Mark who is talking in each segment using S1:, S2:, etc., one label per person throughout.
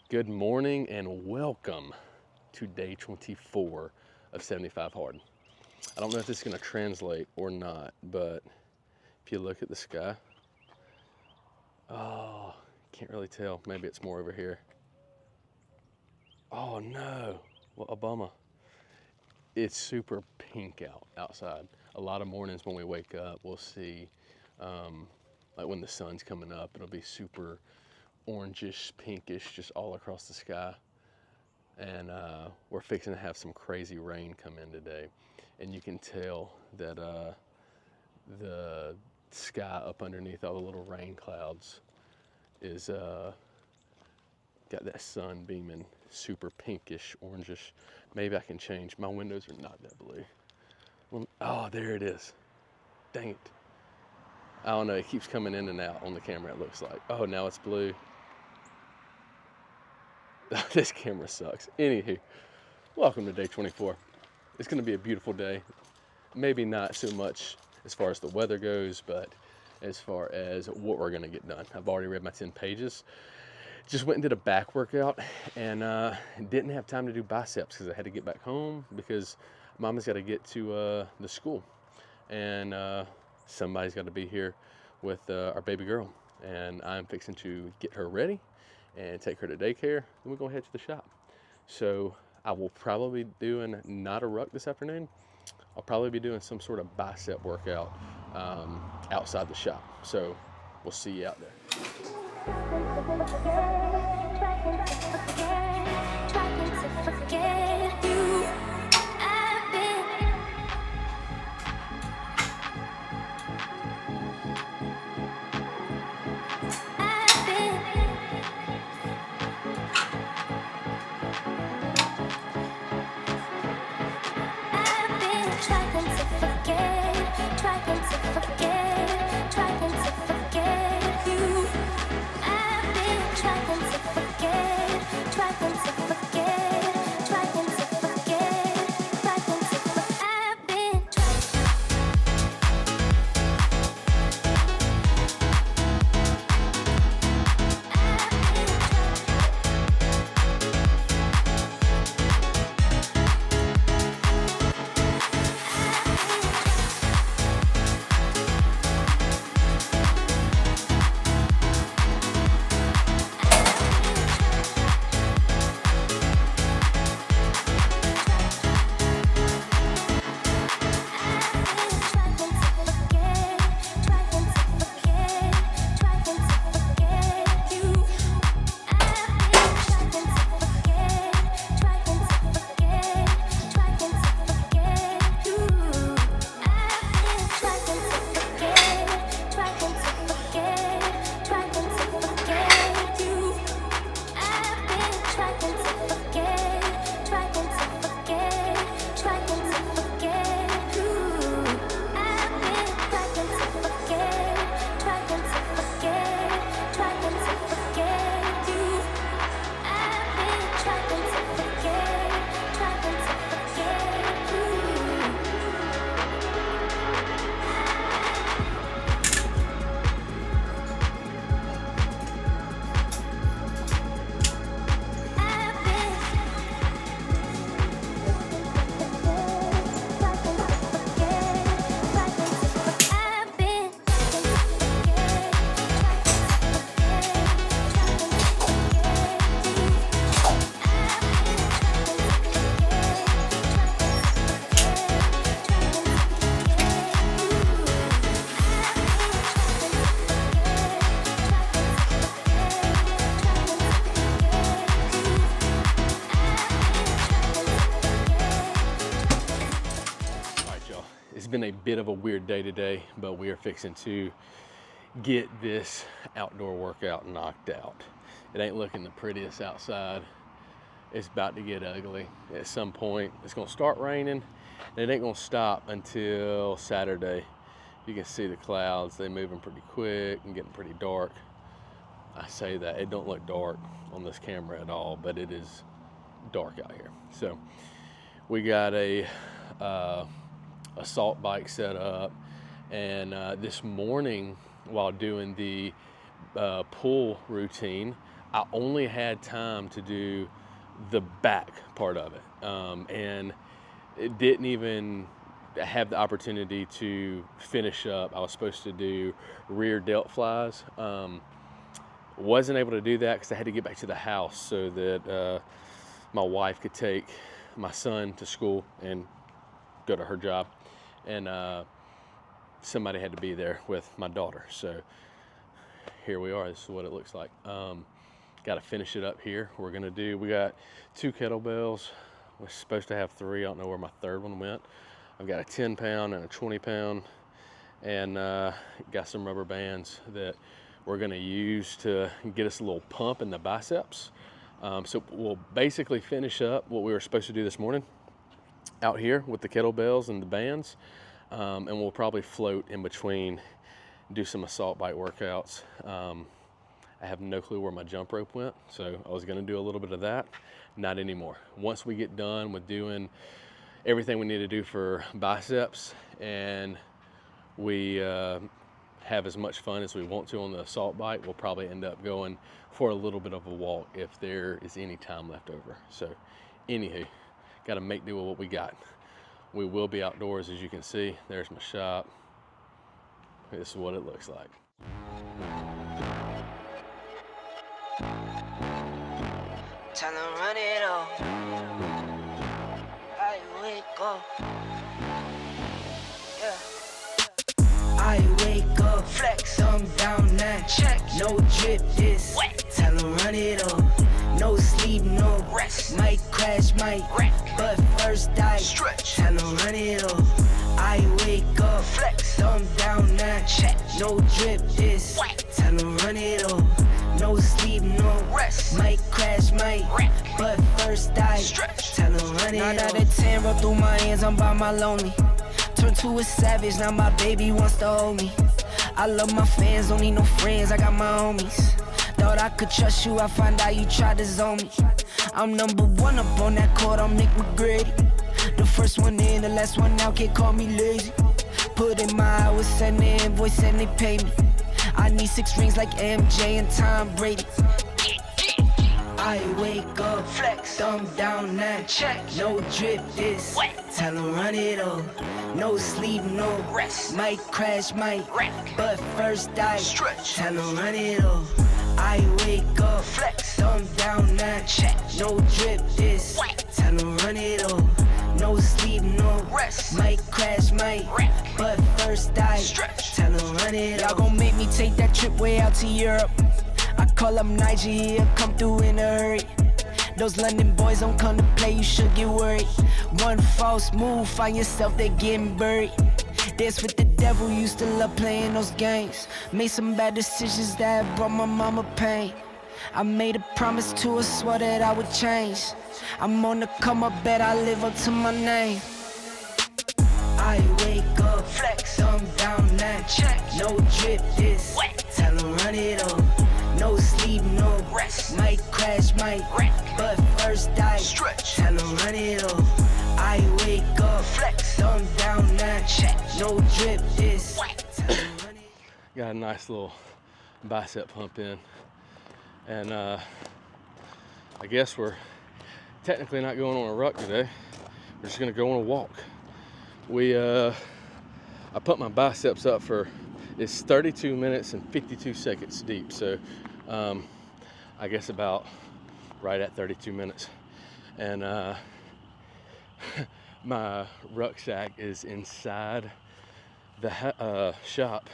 S1: Good morning and welcome to day 24 of 75 hard. I don't know if this is going to translate or not, but if you look at the sky, oh, can't really tell. Maybe it's more over here. Oh no, what a bummer. It's super pink outside. A lot of mornings when we wake up, we'll see, like when the sun's coming up, it'll be super orangish, pinkish, just all across the sky. And we're fixing to have some crazy rain come in today, and you can tell that the sky up underneath all the little rain clouds is got that sun beaming super pinkish, orangish. Maybe I can change. My windows are not that blue. Oh, there it is. Dang it. I don't know, it keeps coming in and out on the camera, it looks like. Oh, now it's blue. This camera sucks. Anywho, welcome to day 24. It's going to be a beautiful day. Maybe not so much as far as the weather goes, but as far as what we're going to get done. I've already read my 10 pages. Just went and did a back workout and didn't have time to do biceps because I had to get back home because Mama's got to get to the school. And somebody's got to be here with our baby girl. And I'm fixing to get her ready and take her to daycare. Then we're going to head to the shop. So I will probably be doing not a ruck this afternoon. I'll probably be doing some sort of bicep workout outside the shop. So we'll see you out there. It's been a bit of a weird day today, but we are fixing to get this outdoor workout knocked out. It ain't looking the prettiest outside. It's about to get ugly. At some point, it's gonna start raining, and it ain't gonna stop until Saturday. You can see the clouds, they're moving pretty quick and getting pretty dark. I say that, it don't look dark on this camera at all, but it is dark out here. So we got a assault bike set up, and this morning while doing the pull routine, I only had time to do the back part of it, and it didn't even have the opportunity to finish up. I was supposed to do rear delt flies. Wasn't able to do that because I had to get back to the house so that my wife could take my son to school and go to her job, and somebody had to be there with my daughter. So here we are. This is what it looks like. Got to finish it up here. We got 2 kettlebells. We're supposed to have 3. I don't know where my third one went. I've got a 10-pound and a 20-pound, and got some rubber bands that we're going to use to get us a little pump in the biceps. So we'll basically finish up what we were supposed to do this morning out here with the kettlebells and the bands, and we'll probably float in between, do some assault bike workouts. I have no clue where my jump rope went, so I was going to do a little bit of that. Not anymore. Once we get done with doing everything we need to do for biceps, and we have as much fun as we want to on the assault bike, we'll probably end up going for a little bit of a walk if there is any time left over. So anywho, got to make do with what we got. We will be outdoors, as you can see. There's my shop. This is what it looks like.
S2: Time to run it all. I wake up. Yeah. I wake up. Flex. Thumb down now. Check. No drip this. Wet. Time to run it all. No sleep, no rest. Might crash, might wreck. But first I stretch. Time to run it all. I wake up. Flex. Thumb down now. Check. No drip this. Wet. Time to run it all. No sleep, no rest. Might crash, might wreck. But first I stretch. Tell them run it. 9 out of 10 roll through my hands, I'm by my lonely. Turn to a savage, now my baby wants to hold me. I love my fans, don't need no friends, I got my homies. Thought I could trust you, I find out you tried to zone me. I'm number 1 up on that court, I'm Nick McGrady. The first one in, the last one out, can't call me lazy. Put in my hours, send the invoice and they pay me. I need 6 rings like MJ and Tom Brady. I wake up, flex, thumb down now, check. No drip this, wet. Tell them run it all. No sleep, no rest. Might crash, might wreck. But first I stretch. Tell them run it all. I wake up, flex, thumb down now, check. No drip this, wet. Tell them run it all. No sleep, no rest. Might crash, might wreck. But first I stretch. Tell them run it all. Y'all gon' make me take that trip way out to Europe. I call up Nigeria, come through in a hurry. Those London boys don't come to play, you should get worried. One false move, find yourself, they getting buried. Dance with the devil, used to love playing those games. Made some bad decisions that brought my mama pain. I made a promise to her, swore that I would change. I'm on the come up, bet I live up to my name. I wake up, flex, thumb down now, check. No drip this, wet. Tell them run it all. No sleep, no rest. Might crash, might wreck. But first I stretch. Tell them run it all. I wake up, flex, thumb down now, check. No drip this, wet. Tell them run it.
S1: Got a nice little bicep pump in, and I guess we're technically not going on a ruck today. We're just gonna go on a walk. I put my biceps up for, it's 32 minutes and 52 seconds deep, so I guess about right at 32 minutes. And my rucksack is inside the shop,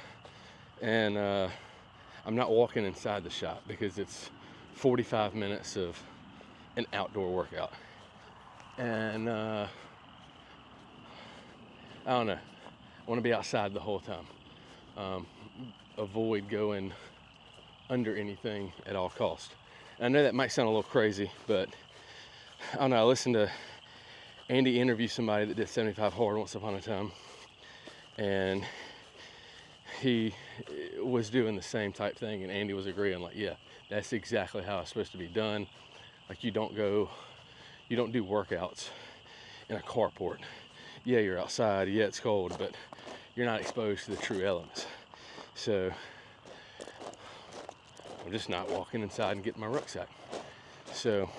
S1: and I'm not walking inside the shop because it's 45 minutes of an outdoor workout. And I don't know, I want to be outside the whole time. Avoid going under anything at all costs. I know that might sound a little crazy, but I don't know, I listened to Andy interview somebody that did 75 hard once upon a time, and he was doing the same type thing, and Andy was agreeing, like, yeah, that's exactly how it's supposed to be done. Like, you don't do workouts in a carport. Yeah, you're outside, yeah, it's cold, but you're not exposed to the true elements. So I'm just not walking inside and getting my rucksack. So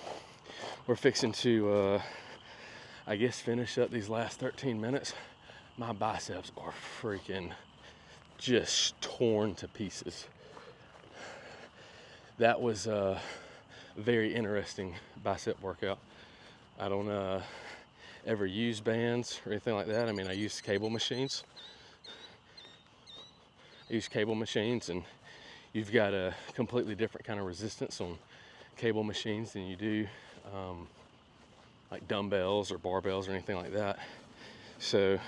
S1: we're fixing to, I guess, finish up these last 13 minutes. My biceps are freaking just torn to pieces. That was a very interesting bicep workout. I don't ever use bands or anything like that. I mean, I use cable machines. And you've got a completely different kind of resistance on cable machines than you do like dumbbells or barbells or anything like that. So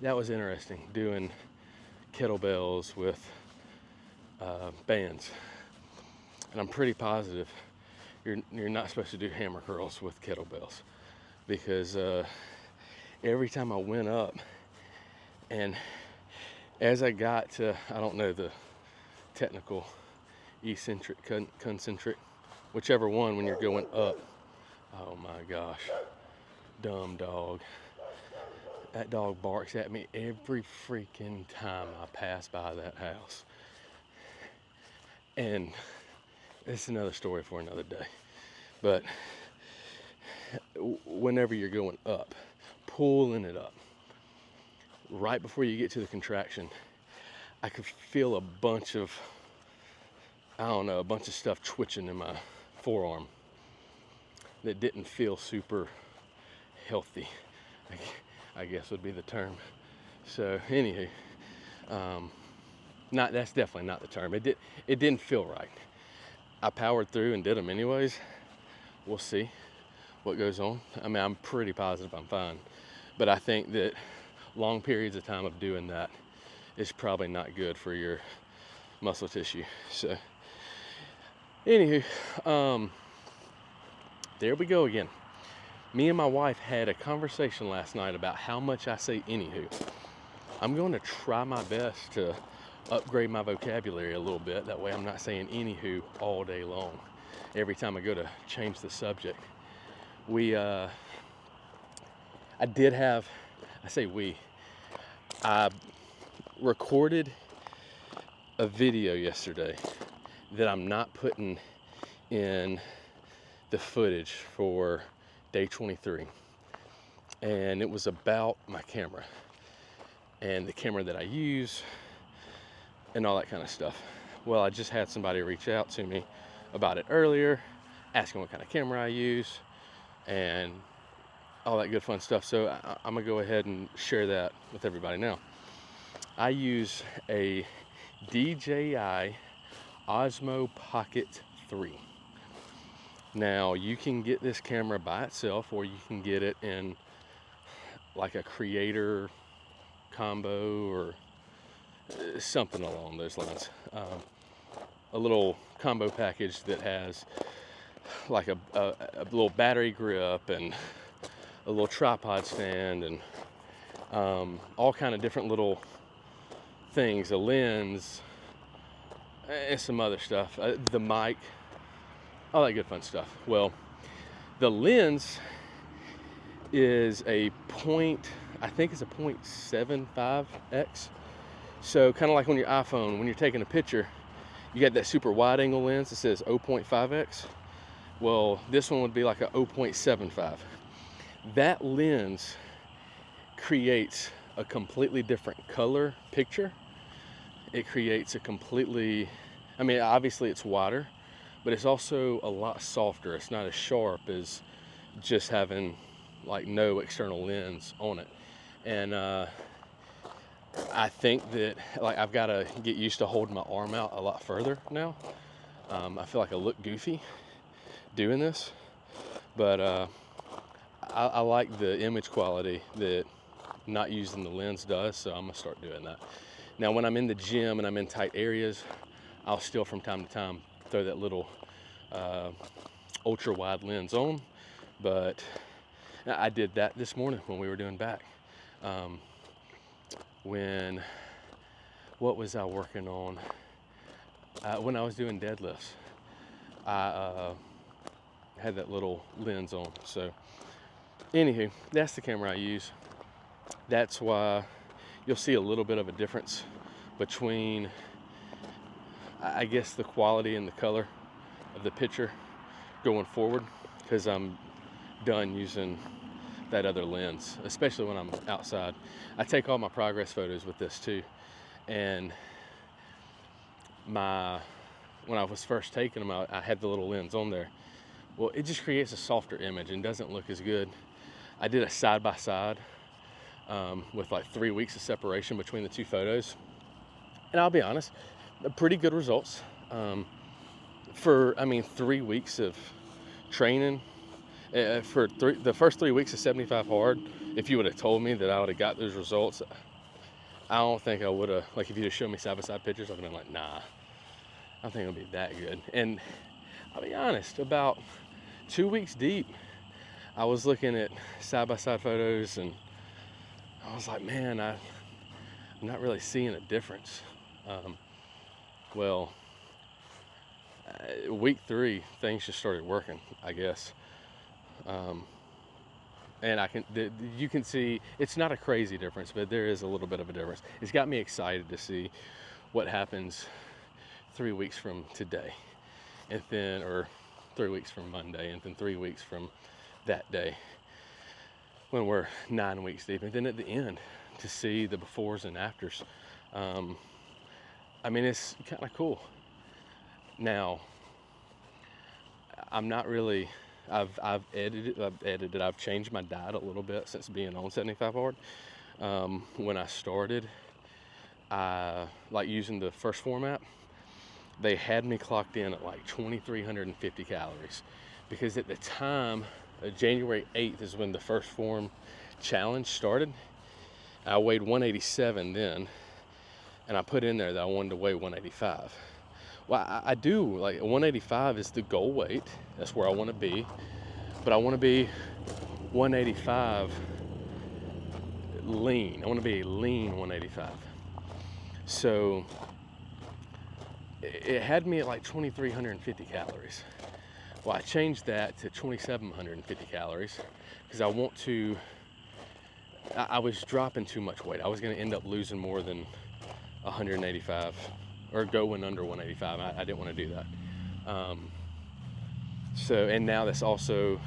S1: that was interesting, doing kettlebells with bands. And I'm pretty positive you're not supposed to do hammer curls with kettlebells, because every time I went up, and as I got to, I don't know the technical, eccentric, concentric, whichever one, when you're going up, oh my gosh, dumb dog. That dog barks at me every freaking time I pass by that house. And it's another story for another day. But whenever you're going up, pulling it up, right before you get to the contraction, I could feel a bunch of stuff twitching in my forearm that didn't feel super healthy, I guess would be the term. So anywho, that's definitely not the term. It didn't feel right. I powered through and did them anyways. We'll see what goes on. I mean, I'm pretty positive I'm fine, but I think that long periods of time of doing that is probably not good for your muscle tissue. So anywho, there we go again. Me and my wife had a conversation last night about how much I say anywho. I'm going to try my best to upgrade my vocabulary a little bit. That way I'm not saying anywho all day long every time I go to change the subject. I recorded a video yesterday that I'm not putting in the footage for day 23. And it was about my camera and the camera that I use and all that kind of stuff. Well, I just had somebody reach out to me about it earlier, asking what kind of camera I use and all that good fun stuff. So I'm gonna go ahead and share that with everybody now. I use a DJI Osmo Pocket 3. Now, you can get this camera by itself, or you can get it in like a creator combo or something along those lines. A little combo package that has like a little battery grip and a little tripod stand and all kind of different little things, a lens and some other stuff, the mic, all that good fun stuff. Well, the lens is I think it's a 0.75x. So kind of like on your iPhone, when you're taking a picture, you got that super wide angle lens that says 0.5x. Well, this one would be like a 0.75. That lens creates a completely different color picture. It creates a completely, I mean, obviously it's wider, but it's also a lot softer. It's not as sharp as just having like no external lens on it. And I think that like I've got to get used to holding my arm out a lot further now. I feel like I look goofy doing this, but I like the image quality that not using the lens does, so I'm gonna start doing that. Now, when I'm in the gym and I'm in tight areas, I'll still from time to time throw that little ultra wide lens on, but I did that this morning when we were doing back. What was I working on? When I was doing deadlifts, I had that little lens on. So anywho, that's the camera I use. That's why you'll see a little bit of a difference between I guess the quality and the color of the picture going forward, because I'm done using that other lens, especially when I'm outside. I take all my progress photos with this too, and when I was first taking them, I had the little lens on there. Well, it just creates a softer image and doesn't look as good. I did a side-by-side with like 3 weeks of separation between the two photos, and I'll be honest, pretty good results. For 3 weeks of training, the first 3 weeks of 75 hard, if you would have told me that I would have got those results, I don't think I would have. Like, if you just showed me side-by-side pictures, I'd have been like, nah, I don't think it'll be that good. And I'll be honest, about 2 weeks deep, I was looking at side-by-side photos and I was like, man, I'm not really seeing a difference. Week 3, things just started working, I guess. And you can see it's not a crazy difference, but there is a little bit of a difference. It's got me excited to see what happens 3 weeks from today, or 3 weeks from Monday, and then 3 weeks from that day when we're 9 weeks deep, and then at the end to see the befores and afters. It's kind of cool. Now, I'm not really. I've edited. I've changed my diet a little bit since being on 75 hard. When I started, like using the first format, they had me clocked in at like 2,350 calories, because at the time, January 8th is when the first form challenge started. I weighed 187 then, and I put in there that I wanted to weigh 185. Well, I do, like, 185 is the goal weight. That's where I want to be. But I want to be 185 lean. I want to be a lean 185. So it had me at like 2,350 calories. Well, I changed that to 2,750 calories because I was dropping too much weight. I was going to end up losing more than 185 or going under 185. I didn't want to do that. And now that's also,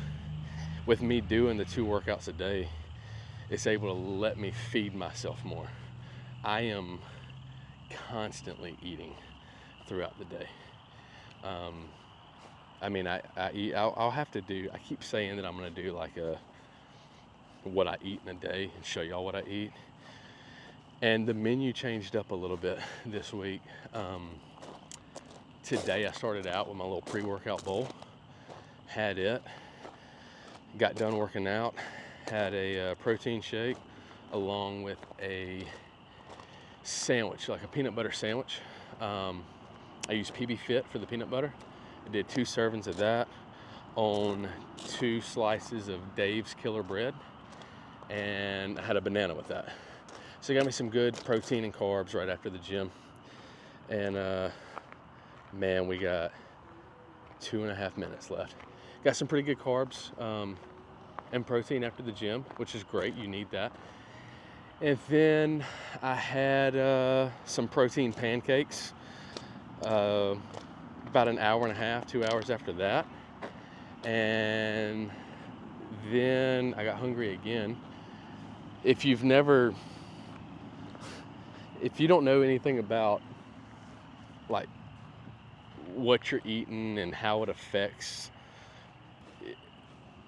S1: with me doing the 2 workouts a day, it's able to let me feed myself more. I am constantly eating throughout the day. I'll have to do, I keep saying that I'm going to do like what I eat in a day and show y'all what I eat. And the menu changed up a little bit this week. Today I started out with my little pre-workout bowl. Had it. Got done working out. Had a protein shake along with a sandwich, like a peanut butter sandwich. I used PB Fit for the peanut butter. I did 2 servings of that on 2 slices of Dave's Killer Bread. And I had a banana with that. So it got me some good protein and carbs right after the gym. And man, we got 2.5 minutes left. Got some pretty good carbs and protein after the gym, which is great. You need that. And then I had some protein pancakes about 1.5 hours, 2 hours after that. And then I got hungry again. If you don't know anything about like what you're eating and how it affects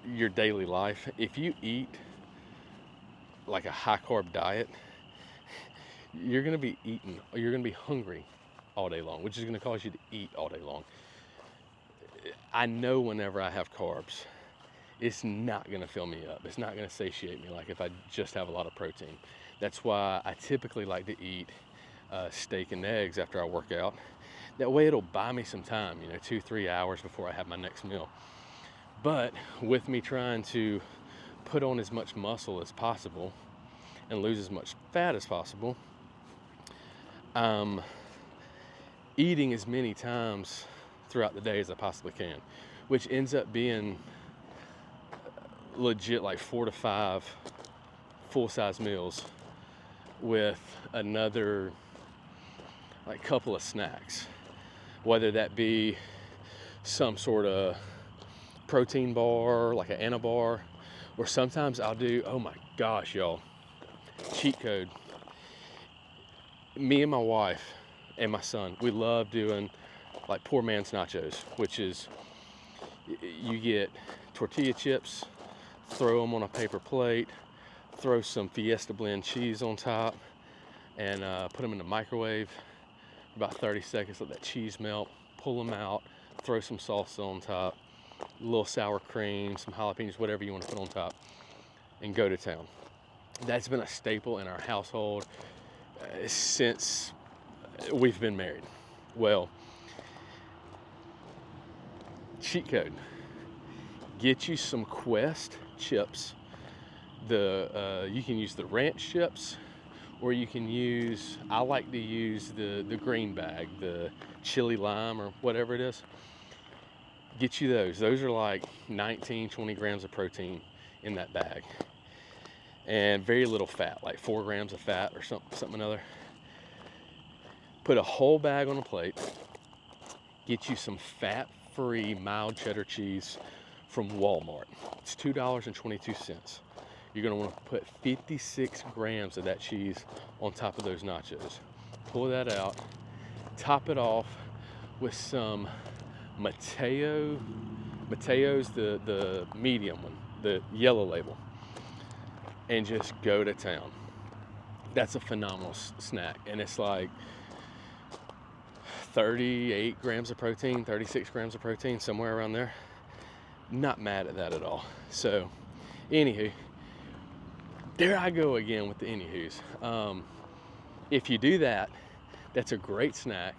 S1: your daily life, if you eat like a high carb diet, you're going to be hungry all day long, which is going to cause you to eat all day long. I know whenever I have carbs, it's not going to fill me up. It's not going to satiate me like if I just have a lot of protein. That's why I typically like to eat steak and eggs after I work out. That way it'll buy me some time, 2-3 hours before I have my next meal. But with me trying to put on as much muscle as possible and lose as much fat as possible, eating as many times throughout the day as I possibly can, which ends up being legit like 4 to 5 full-size meals with another like couple of snacks. whether that be some sort of protein bar, like an Anabar, or sometimes I'll do, oh my gosh, y'all, cheat code. Me and my wife and my son, we love doing like poor man's nachos, which is you get tortilla chips, throw them on a paper plate, throw some Fiesta blend cheese on top, and put them in the microwave for about 30 seconds, let that cheese melt, pull them out, throw some salsa on top, a little sour cream, some jalapenos, whatever you want to put on top, and go to town. That's been a staple in our household since we've been married. Well, cheat code. Get you some Quest chips. You can use the ranch chips, or you can use, I like to use the green bag, the chili lime or whatever it is. Get you those. Those are like 19, 20 grams of protein in that bag. And very little fat, like 4 grams of fat or something another. Put a whole bag on a plate. Get you some fat-free mild cheddar cheese from Walmart. It's $2.22. You're gonna want to put 56 grams of that cheese on top of those nachos. Pull that out, top it off with some Mateo's, the medium one, the yellow label, and just go to town. That's a phenomenal snack, and it's like 38 grams of protein, 36 grams of protein, somewhere around there. Not mad at that at all. So, anywho, there I go again with the anywho's. If you do that, that's a great snack.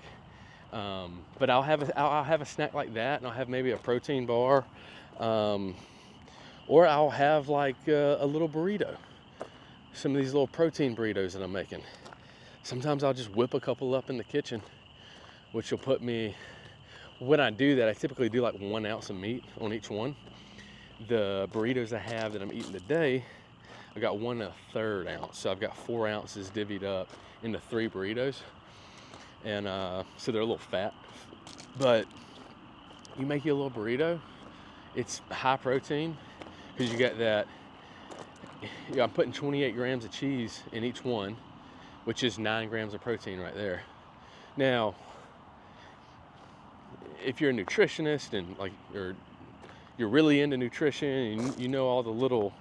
S1: But I'll have a snack like that, and I'll have maybe a protein bar, or I'll have like a little burrito. Some of these little protein burritos that I'm making. Sometimes I'll just whip a couple up in the kitchen, which will put me, when I do that, I typically do like 1 ounce of meat on each one. The burritos I have that I'm eating today, I got 1 1/3 ounce. So I've got 4 ounces divvied up into 3 burritos. And so they're a little fat. But you make you a little burrito, it's high protein, because you got that, I'm putting 28 grams of cheese in each one, which is 9 grams of protein right there. Now, if you're a nutritionist and like you're really into nutrition and you know all the little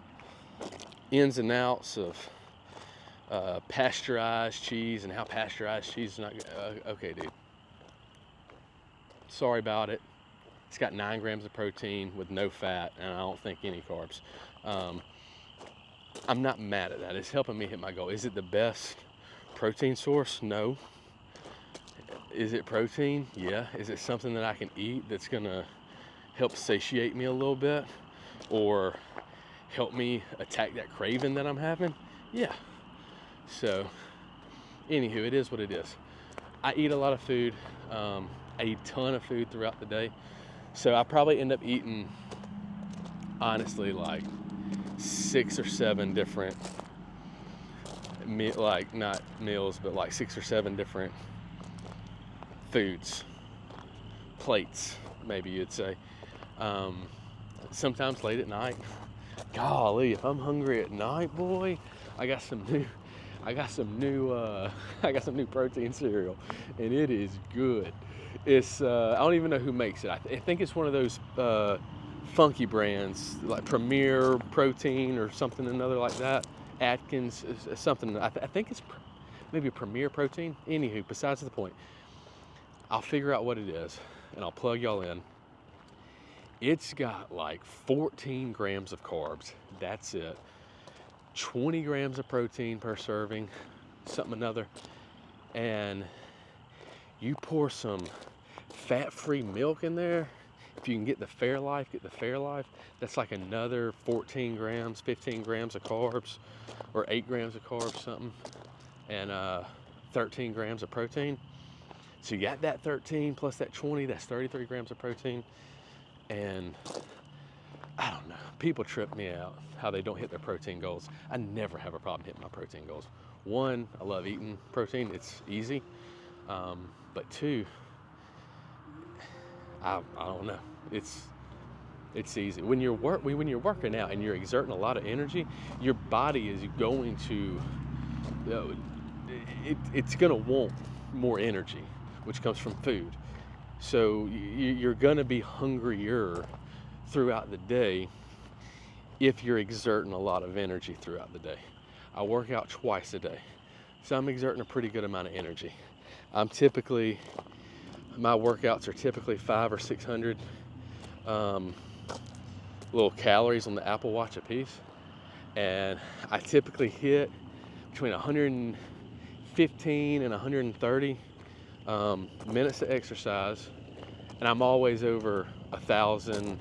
S1: ins and outs of pasteurized cheese and how pasteurized cheese is not okay, dude. Sorry about it. It's got 9 grams of protein with no fat, and I don't think any carbs. I'm not mad at that. It's helping me hit my goal. Is it the best protein source? No. Is it protein? Yeah. Is it something that I can eat that's gonna help satiate me a little bit, or help me attack that craving that I'm having? Yeah. So, anywho, it is what it is. I eat a lot of food. I eat a ton of food throughout the day. So I probably end up eating, honestly, like 6 or 7 different, like not meals, but like 6 or 7 different foods, plates, maybe you'd say. Sometimes late at night. Golly, if I'm hungry at night, boy, I got some new protein cereal, and it is good. It's I don't even know who makes it. I think it's one of those funky brands, like Premier Protein or something another like that. Atkins, something. I think it's maybe Premier Protein. Anywho, besides the point. I'll figure out what it is, and I'll plug y'all in. It's got like 14 grams of carbs. That's it. 20 grams of protein per serving, something another. And you pour some fat-free milk in there. If you can get the Fairlife, get the Fairlife. That's like another 14 grams, 15 grams of carbs, or 8 grams of carbs, something. And 13 grams of protein. So you got that 13 plus that 20, that's 33 grams of protein. And I don't know, people trip me out how they don't hit their protein goals. I never have a problem hitting my protein goals. 1, I love eating protein, it's easy. But 2, I don't know. It's easy when you're working out and you're exerting a lot of energy. Your body is going to it's going to want more energy, which comes from food. So you're going to be hungrier throughout the day if you're exerting a lot of energy throughout the day. I work out twice a day, so I'm exerting a pretty good amount of energy. My workouts are typically 500 or 600 little calories on the Apple Watch a piece, and I typically hit between 115 and 130 minutes of exercise, and I'm always over 1,000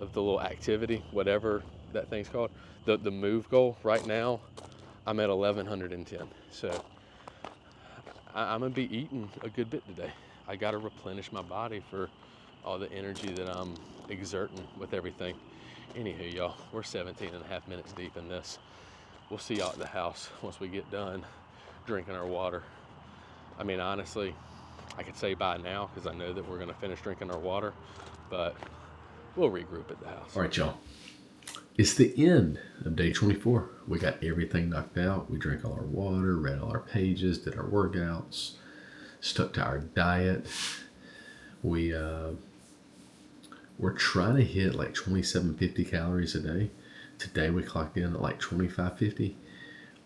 S1: of the little activity, whatever that thing's called, the move goal. Right now, I'm at 1,110. So I'm gonna be eating a good bit today. I got to replenish my body for all the energy that I'm exerting with everything. Anywho, y'all, we're 17 and a half minutes deep in this. We'll see y'all at the house once we get done drinking our water. I mean, honestly, I could say bye now because I know that we're gonna finish drinking our water, but we'll regroup at the house. All right, y'all. It's the end of day 24. We got everything knocked out. We drank all our water, read all our pages, did our workouts, stuck to our diet. We're trying to hit like 2,750 calories a day. Today we clocked in at like 2,550.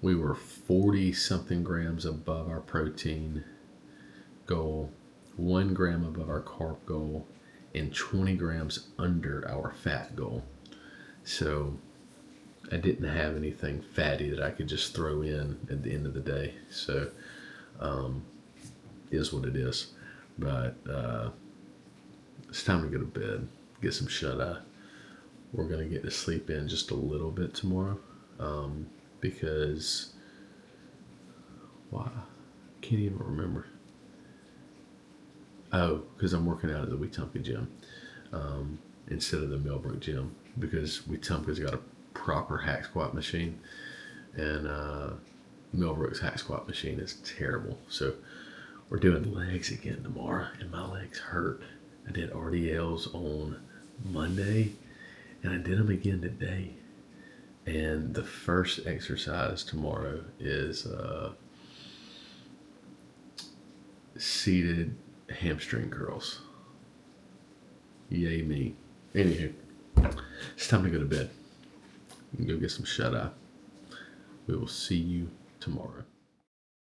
S1: We were 40 something grams above our protein goal, 1 gram above our carb goal, and 20 grams under our fat goal. So I didn't have anything fatty that I could just throw in at the end of the day. So is what it is. But it's time to go to bed, get some shut-eye. We're going to get to sleep in just a little bit tomorrow because, why? Can't even remember. Oh, because I'm working out at the Wetumpka gym instead of the Millbrook gym, because Wetumpka's got a proper hack squat machine, and Millbrook's hack squat machine is terrible. So we're doing legs again tomorrow, and my legs hurt. I did RDLs on Monday, and I did them again today. And the first exercise tomorrow is seated hamstring curls. Yay me. Anywho, it's time to go to bed. You can go get some shut-eye. We will see you tomorrow.